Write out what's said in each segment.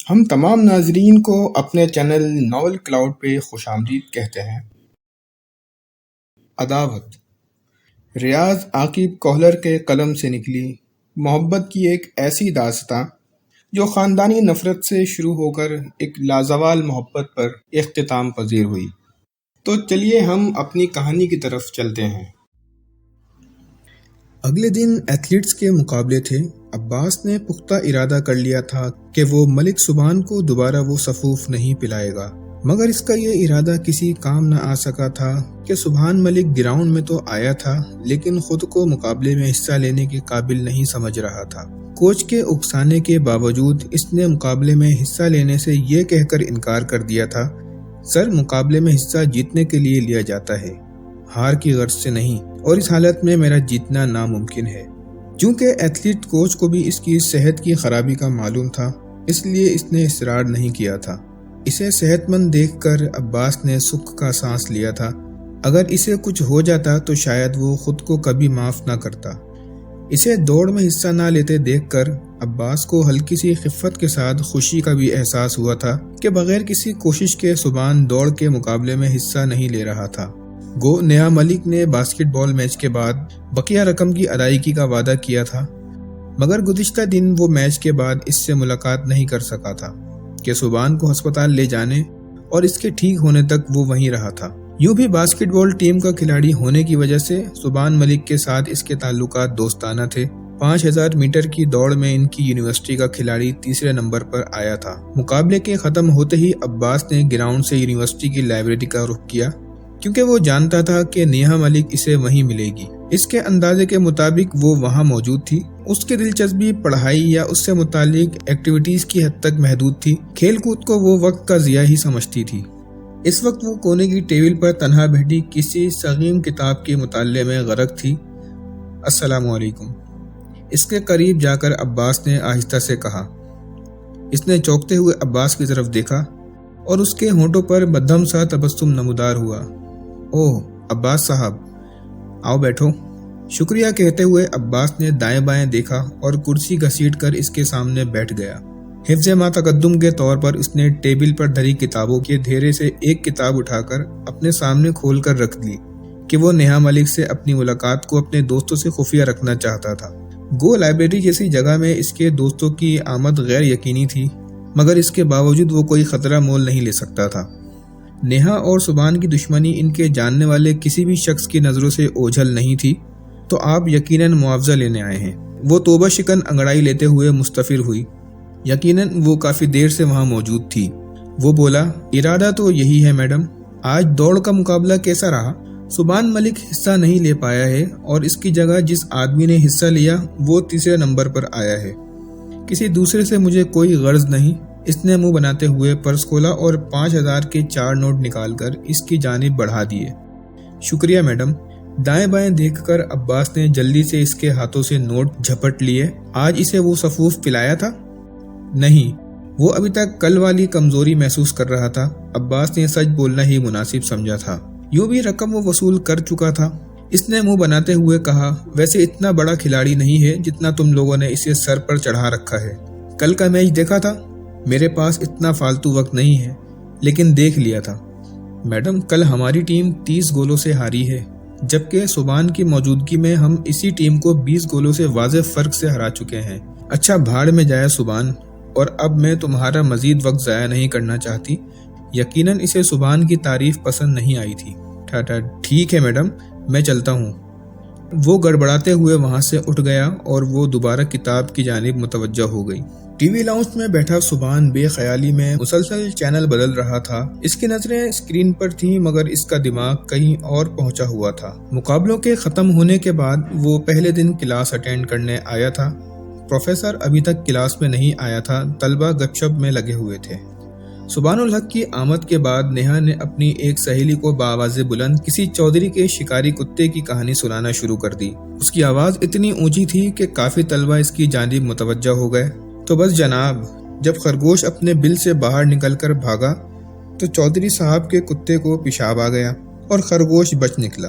ہم تمام ناظرین کو اپنے چینل ناول کلاؤڈ پہ خوش آمدید کہتے ہیں۔ عداوت ریاض عاقب کوہلر کے قلم سے نکلی محبت کی ایک ایسی داستاں جو خاندانی نفرت سے شروع ہو کر ایک لازوال محبت پر اختتام پذیر ہوئی۔ تو چلیے ہم اپنی کہانی کی طرف چلتے ہیں۔ اگلے دن ایتھلیٹس کے مقابلے تھے۔ عباس نے پختہ ارادہ کر لیا تھا کہ وہ ملک سبحان کو دوبارہ وہ صفوف نہیں پلائے گا، مگر اس کا یہ ارادہ کسی کام نہ آ سکا تھا کہ سبحان ملک گراؤنڈ میں تو آیا تھا لیکن خود کو مقابلے میں حصہ لینے کے قابل نہیں سمجھ رہا تھا۔ کوچ کے اکسانے کے باوجود اس نے مقابلے میں حصہ لینے سے یہ کہہ کر انکار کر دیا تھا، سر مقابلے میں حصہ جیتنے کے لیے لیا جاتا ہے، ہار کی غرض سے نہیں، اور اس حالت میں میرا جیتنا ناممکن ہے۔ چونکہ ایتھلیٹ کوچ کو بھی اس کی صحت کی خرابی کا معلوم تھا، اس لیے اس نے اصرار نہیں کیا تھا۔ اسے صحت مند دیکھ کر عباس نے سکھ کا سانس لیا تھا۔ اگر اسے کچھ ہو جاتا تو شاید وہ خود کو کبھی معاف نہ کرتا۔ اسے دوڑ میں حصہ نہ لیتے دیکھ کر عباس کو ہلکی سی خفت کے ساتھ خوشی کا بھی احساس ہوا تھا کہ بغیر کسی کوشش کے سبحان دوڑ کے مقابلے میں حصہ نہیں لے رہا تھا۔ گو نیہا ملک نے باسکٹ بال میچ کے بعد بقیہ رقم کی ادائیگی کا وعدہ کیا تھا، مگر گزشتہ دن وہ میچ کے بعد اس سے ملاقات نہیں کر سکا تھا کہ سبحان کو ہسپتال لے جانے اور اس کے ٹھیک ہونے تک وہ وہیں رہا تھا۔ یوں بھی باسکٹ بال ٹیم کا کھلاڑی ہونے کی وجہ سے سبحان ملک کے ساتھ اس کے تعلقات دوستانہ تھے۔ 5000 میٹر کی دوڑ میں ان کی یونیورسٹی کا کھلاڑی تیسرے نمبر پر آیا تھا۔ مقابلے کے ختم ہوتے ہی عباس نے گراؤنڈ سے یونیورسٹی کی لائبریری کا رخ کیا، کیونکہ وہ جانتا تھا کہ نیہا ملک اسے وہیں ملے گی۔ اس کے اندازے کے مطابق وہ وہاں موجود تھی۔ اس کی دلچسپی پڑھائی یا اس سے متعلق ایکٹیویٹیز کی حد تک محدود تھی۔ کھیل کود کو وہ وقت کا ضیاع ہی سمجھتی تھی۔ اس وقت وہ کونے کی ٹیبل پر تنہا بیٹھی کسی سقیم کتاب کے مطالعے میں غرق تھی۔ السلام علیکم، اس کے قریب جا کر عباس نے آہستہ سے کہا۔ اس نے چونکتے ہوئے عباس کی طرف دیکھا اور اس کے ہونٹوں پر مدھم سا تبسم نمودار ہوا۔ اوہ عباس صاحب، آؤ بیٹھو۔ شکریہ کہتے ہوئے عباس نے دائیں بائیں دیکھا اور کرسی گھسیٹ کر اس کے سامنے بیٹھ گیا۔ حفظ ما تقدم کے طور پر اس نے ٹیبل پر دھری کتابوں کے ڈھیرے سے ایک کتاب اٹھا کر اپنے سامنے کھول کر رکھ دی کہ وہ نیہا ملک سے اپنی ملاقات کو اپنے دوستوں سے خفیہ رکھنا چاہتا تھا۔ گو لائبریری جیسی جگہ میں اس کے دوستوں کی آمد غیر یقینی تھی، مگر اس کے باوجود وہ کوئی خطرہ مول نہیں لے سکتا تھا۔ نیہا اور سبحان کی دشمنی ان کے جاننے والے کسی بھی شخص کی نظروں سے اوجھل نہیں تھی، تو آپ یقیناً معاوضہ لینے آئے ہیں۔ وہ توبہ شکن انگڑائی لیتے ہوئے مستفر ہوئی۔ یقیناً وہ کافی دیر سے وہاں موجود تھی۔ وہ بولا، ارادہ تو یہی ہے میڈم۔ آج دوڑ کا مقابلہ کیسا رہا؟ سبحان ملک حصہ نہیں لے پایا ہے اور اس کی جگہ جس آدمی نے حصہ لیا وہ تیسرے نمبر پر آیا ہے۔ کسی دوسرے سے مجھے کوئی غرض نہیں۔ اس نے منہ بناتے ہوئے پرس کھولا اور 5000 کے 4 نوٹ نکال کر اس کی جانب بڑھا دیے۔ شکریہ میڈم۔ دائیں بائیں دیکھ کر عباس نے جلدی سے اس کے ہاتھوں سے نوٹ جھپٹ لیے۔ آج اسے وہ صفوف پلایا تھا؟ نہیں، وہ ابھی تک کل والی کمزوری محسوس کر رہا تھا۔ عباس نے سچ بولنا ہی مناسب سمجھا تھا۔ یوں بھی رقم وہ وصول کر چکا تھا۔ اس نے منہ بناتے ہوئے کہا، ویسے اتنا بڑا کھلاڑی نہیں ہے جتنا تم لوگوں نے اسے سر پر چڑھا رکھا ہے۔ کل کا میچ دیکھا تھا؟ میرے پاس اتنا فالتو وقت نہیں ہے، لیکن دیکھ لیا تھا۔ میڈم، کل ہماری ٹیم 30 گولوں سے ہاری ہے، جبکہ سبحان کی موجودگی میں ہم اسی ٹیم کو 20 گولوں سے واضح فرق سے ہرا چکے ہیں۔ اچھا بھاڑ میں جائے سبحان، اور اب میں تمہارا مزید وقت ضائع نہیں کرنا چاہتی۔ یقیناً اسے سبحان کی تعریف پسند نہیں آئی تھی۔ ٹھیک ہے میڈم، میں چلتا ہوں۔ وہ گڑبڑاتے ہوئے وہاں سے اٹھ گیا اور وہ دوبارہ کتاب کی جانب متوجہ ہو گئی۔ ٹی وی لاؤنج میں بیٹھا سبحان بے خیالی میں مسلسل چینل بدل رہا تھا۔ اس کی نظریں اسکرین پر تھیں مگر اس کا دماغ کہیں اور پہنچا ہوا تھا۔ مقابلوں کے ختم ہونے کے بعد وہ پہلے دن کلاس اٹینڈ کرنے آیا تھا۔ پروفیسر ابھی تک کلاس میں نہیں آیا تھا، طلبہ گپ شپ میں لگے ہوئے تھے۔ سبحان الحق کی آمد کے بعد نیہا نے اپنی ایک سہیلی کو بآواز بلند کسی چودھری کے شکاری کتے کی کہانی سنانا شروع کر دی۔ اس کی آواز اتنی اونچی تھی کہ کافی طلبہ اس کی جانب متوجہ ہو گئے۔ تو بس جناب، جب خرگوش اپنے بل سے باہر نکل کر بھاگا تو چودھری صاحب کے کتے کو پیشاب آ گیا اور خرگوش بچ نکلا۔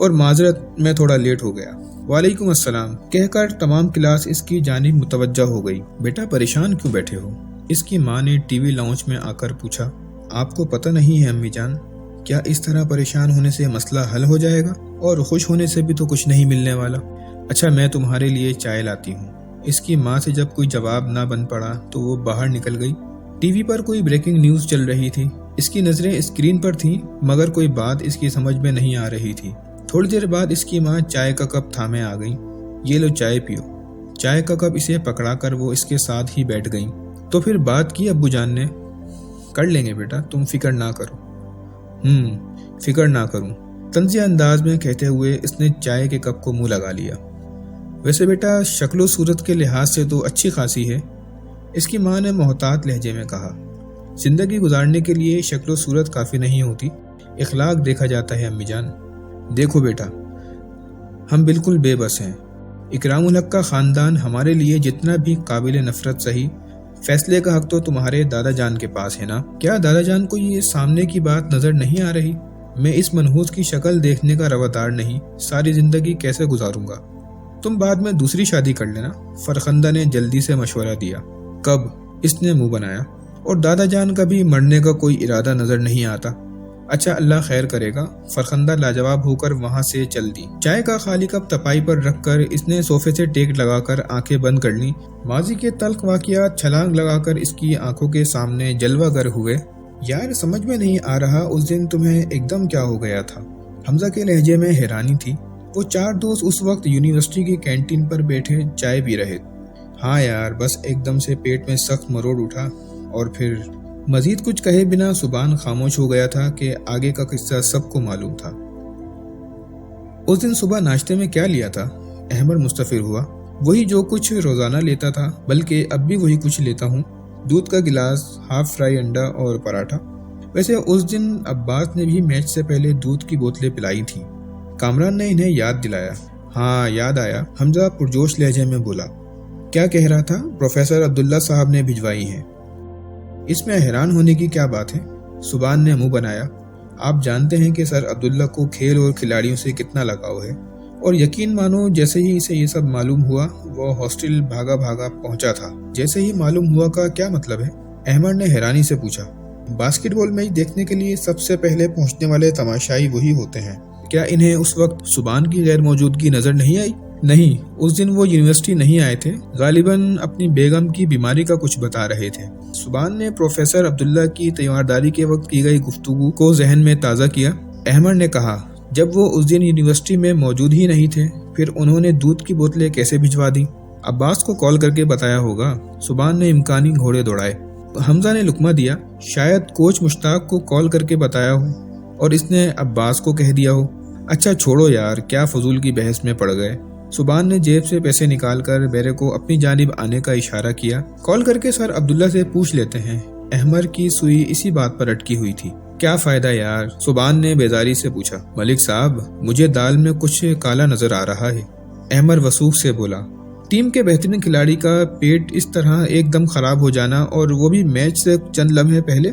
اور معذرت میں تھوڑا لیٹ ہو گیا۔ وعلیکم السلام کہہ کر تمام کلاس اس کی جانب متوجہ ہو گئی۔ بیٹا پریشان کیوں بیٹھے ہو؟ اس کی ماں نے ٹی وی لاؤنج میں آ کر پوچھا۔ آپ کو پتہ نہیں ہے امی جان، کیا اس طرح پریشان ہونے سے مسئلہ حل ہو جائے گا؟ اور خوش ہونے سے بھی تو کچھ نہیں ملنے والا۔ اچھا میں تمہارے لیے چائے لاتی ہوں۔ اس کی ماں سے جب کوئی جواب نہ بن پڑا تو وہ باہر نکل گئی۔ ٹی وی پر کوئی بریکنگ نیوز چل رہی تھی۔ اس کی نظریں اسکرین پر تھیں مگر کوئی بات اس کی سمجھ میں نہیں آ رہی تھی۔ تھوڑی دیر بعد اس کی ماں چائے کا کپ تھامے آ گئی۔ یہ لو چائے پیو۔ چائے کا کپ اسے پکڑا کر وہ اس کے ساتھ ہی بیٹھ گئیں۔ تو پھر بات کی ابو جان نے؟ کر لیں گے بیٹا، تم فکر نہ کرو۔ فکر نہ کروں، طنزیہ انداز میں کہتے ہوئے اس نے چائے کے کپ کو منہ لگا لیا۔ ویسے بیٹا شکل و صورت کے لحاظ سے تو اچھی خاصی ہے، اس کی ماں نے محتاط لہجے میں کہا۔ زندگی گزارنے کے لیے شکل و صورت کافی نہیں ہوتی، اخلاق دیکھا جاتا ہے امی جان۔ دیکھو بیٹا، ہم بالکل بے بس ہیں۔ اکرام الحق کا خاندان ہمارے لیے جتنا بھی قابل نفرت سہی، فیصلے کا حق تو تمہارے دادا جان کے پاس ہے نا؟ کیا دادا جان کو یہ سامنے کی بات نظر نہیں آ رہی؟ میں اس منحوس کی شکل دیکھنے کا روادار نہیں، ساری زندگی کیسے گزاروں گا؟ تم بعد میں دوسری شادی کر لینا، فرخندہ نے جلدی سے مشورہ دیا۔ کب؟ اس نے منہ بنایا۔ اور دادا جان کا بھی مرنے کا کوئی ارادہ نظر نہیں آتا۔ اچھا اللہ خیر کرے گا، فرخندہ لاجواب ہو کر وہاں سے چل دی۔ چائے کا خالی کپ تپائی پر رکھ کر اس نے صوفے سے ٹیک لگا کر آنکھیں بند کر لیں۔ ماضی کے تلخ واقعات چھلانگ لگا کر اس کی آنکھوں کے سامنے جلوہ گر ہوئے۔ یار سمجھ میں نہیں آ رہا اس دن تمہیں ایک دم کیا ہو گیا تھا؟ حمزہ کے لہجے میں حیرانی تھی۔ وہ چار دوست اس وقت یونیورسٹی کی کینٹین پر بیٹھے چائے پی رہے۔ ہاں یار بس ایک دم سے پیٹ میں سخت مروڑ اٹھا، اور پھر مزید کچھ کہے بنا زبان خاموش ہو گیا تھا کہ آگے کا قصہ سب کو معلوم تھا۔ اس دن صبح ناشتے میں کیا لیا تھا؟ احمد مستفر ہوا۔ وہی جو کچھ روزانہ لیتا تھا، بلکہ اب بھی وہی کچھ لیتا ہوں، دودھ کا گلاس، ہاف فرائی انڈا اور پراٹھا۔ ویسے اس دن عباس نے بھی میچ سے پہلے دودھ کی بوتلیں پلائی تھیں۔ کامران نے انہیں یاد دلایا۔ ہاں یاد آیا، حمزہ پرجوش لہجے میں بولا۔ کیا کہہ رہا تھا؟ پروفیسر عبداللہ صاحب نے بھجوائی ہیں۔ اس میں حیران ہونے کی کیا بات ہے؟ سبحان نے منہ بنایا۔ آپ جانتے ہیں کہ سر عبداللہ کو کھیل اور کھلاڑیوں سے کتنا لگاؤ ہے، اور یقین مانو جیسے ہی اسے یہ سب معلوم ہوا وہ ہاسٹل بھاگا بھاگا پہنچا تھا۔ جیسے ہی معلوم ہوا کا کیا مطلب ہے؟ احمد نے حیرانی سے پوچھا۔ باسکٹ بال میچ دیکھنے کے لیے سب سے پہلے پہنچنے والے تماشائی وہی ہوتے ہیں۔ کیا انہیں اس وقت سبحان کی غیر موجودگی نظر نہیں آئی؟ نہیں، اس دن وہ یونیورسٹی نہیں آئے تھے، غالباً اپنی بیگم کی بیماری کا کچھ بتا رہے تھے۔ سبحان نے پروفیسر عبداللہ کی تیمارداری کے وقت کی گئی گفتگو کو ذہن میں تازہ کیا۔ احمد نے کہا، جب وہ اس دن یونیورسٹی میں موجود ہی نہیں تھے، پھر انہوں نے دودھ کی بوتلیں کیسے بھجوا دی؟ عباس کو کال کر کے بتایا ہوگا۔ سبحان نے امکانی گھوڑے دوڑائے۔ حمزہ نے لقمہ دیا۔ شاید کوچ مشتاق کو کال کر کے بتایا ہو اور اس نے عباس کو کہہ دیا ہو۔ اچھا چھوڑو یار، کیا فضول کی بحث میں پڑ گئے۔ سبحان نے جیب سے پیسے نکال کر بیرے کو اپنی جانب آنے کا اشارہ کیا۔ کال کر کے سر عبداللہ سے پوچھ لیتے ہیں۔ احمد کی سوئی اسی بات پر اٹکی ہوئی تھی۔ کیا فائدہ یار؟ سبحان نے بیزاری سے پوچھا۔ ملک صاحب، مجھے دال میں کچھ کالا نظر آ رہا ہے، احمد وسوخ سے بولا۔ ٹیم کے بہترین کھلاڑی کا پیٹ اس طرح ایک دم خراب ہو جانا، اور وہ بھی میچ سے چند لمحے پہلے؟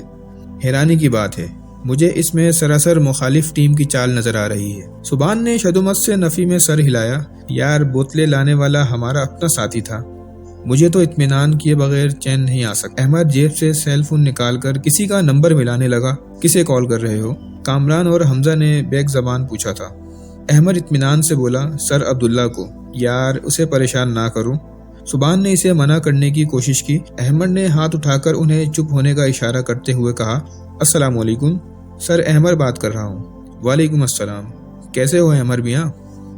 حیرانی کی بات ہے، مجھے اس میں سراسر مخالف ٹیم کی چال نظر آ رہی ہے۔ سبحان نے شدومت سے نفی میں سر ہلایا۔ یار بوتلیں لانے والا ہمارا اپنا ساتھی تھا، مجھے تو اطمینان کیے بغیر چین نہیں آ سکتا۔ احمد جیب سے سیل فون نکال کر کسی کا نمبر ملانے لگا۔ کسے کال کر رہے ہو؟ کامران اور حمزہ نے بیک زبان پوچھا تھا۔ احمد اطمینان سے بولا، سر عبداللہ کو۔ یار اسے پریشان نہ کرو۔ سبحان نے اسے منع کرنے کی کوشش کی۔ احمد نے ہاتھ اٹھا کر انہیں چپ ہونے کا اشارہ کرتے ہوئے کہا، السلام علیکم سر، احمد بات کر رہا ہوں۔ وعلیکم السلام، کیسے ہو احمد میاں؟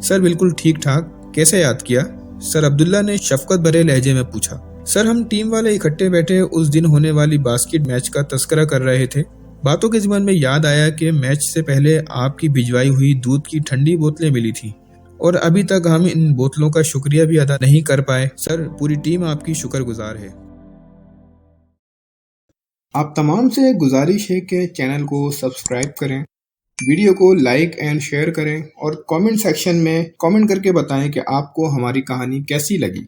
سر بالکل ٹھیک ٹھاک، کیسے یاد کیا؟ سر عبداللہ نے شفقت بھرے لہجے میں پوچھا۔ سر ہم ٹیم والے اکٹھے بیٹھے اس دن ہونے والی باسکٹ میچ کا تذکرہ کر رہے تھے۔ باتوں کے ضمن میں یاد آیا کہ میچ سے پہلے آپ کی بھجوائی ہوئی دودھ کی ٹھنڈی بوتلیں ملی تھیں، اور ابھی تک ہم ان بوتلوں کا شکریہ بھی ادا نہیں کر پائے۔ سر پوری ٹیم آپ کی شکر گزار ہے۔ آپ تمام سے گزارش ہے کہ چینل کو سبسکرائب کریں، ویڈیو کو لائک اینڈ شیئر کریں، اور کامنٹ سیکشن میں کامنٹ کر کے بتائیں کہ آپ کو ہماری کہانی کیسی لگی۔